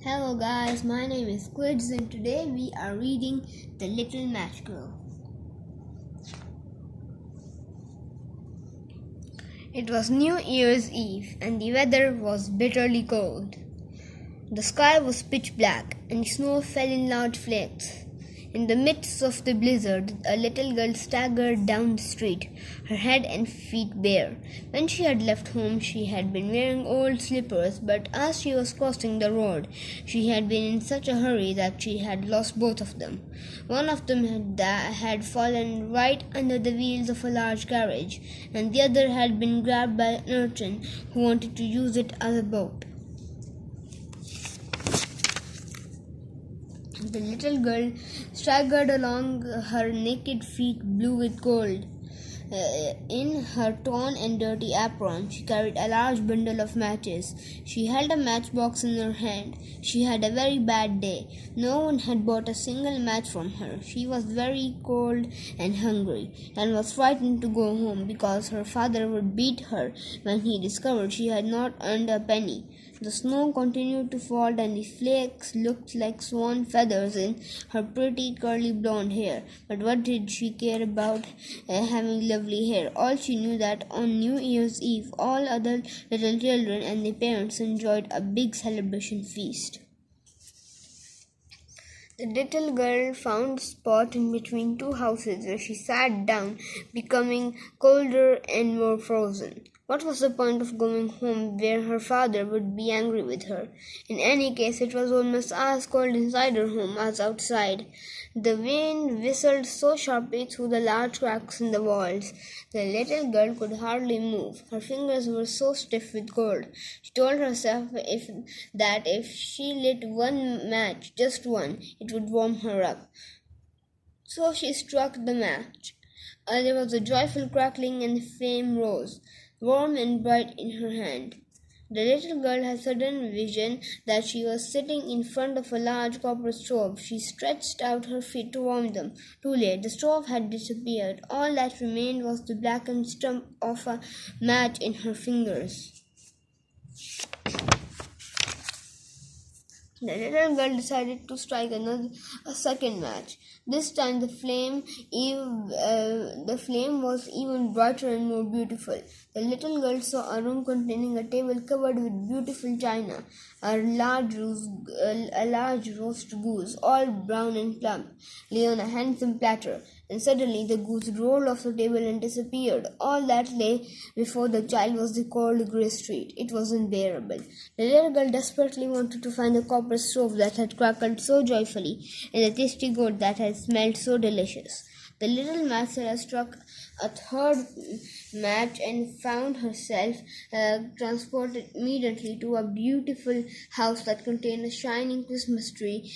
Hello guys, my name is Quids and today we are reading The Little Match Girl. It was New Year's Eve and the weather was bitterly cold. The sky was pitch black and snow fell in large flakes. In the midst of the blizzard, a little girl staggered down the street, her head and feet bare. When she had left home, she had been wearing old slippers, but as she was crossing the road, she had been in such a hurry that she had lost both of them. One of them had fallen right under the wheels of a large carriage, and the other had been grabbed by an urchin who wanted to use it as a boat. The little girl staggered along, her naked feet blue with cold. In her torn and dirty apron, she carried a large bundle of matches. She held a matchbox in her hand. She had a very bad day. No one had bought a single match from her. She was very cold and hungry, and was frightened to go home because her father would beat her when he discovered she had not earned a penny. The snow continued to fall, and the flakes looked like swan feathers in her pretty curly blonde hair. But what did she care about having lovely hair? All she knew that on New Year's Eve, all other little children and their parents enjoyed a big celebration feast. The little girl found a spot in between two houses where she sat down, becoming colder and more frozen. What was the point of going home where her father would be angry with her? In any case, it was almost as cold inside her home as outside. The wind whistled so sharply through the large cracks in the walls. The little girl could hardly move. Her fingers were so stiff with cold. She told herself that if she lit one match, just one, it would warm her up. So she struck the match. There was a joyful crackling and the flame rose, warm and bright in her hand. The little girl had a sudden vision that she was sitting in front of a large copper stove. She stretched out her feet to warm them. Too late, the stove had disappeared. All that remained was the blackened stump of a match in her fingers. The little girl decided to strike a second match. This time the flame was even brighter and more beautiful. The little girl saw a room containing a table covered with beautiful china, a large roast goose, all brown and plump, lay on a handsome platter. And suddenly the goose rolled off the table and disappeared. All that lay before the child was the cold grey street. It was unbearable. The little girl desperately wanted to find the copper stove that had crackled so joyfully, and the tasty goat that had smelled so delicious. The little match seller struck a third match and found herself transported immediately to a beautiful house that contained a shining Christmas tree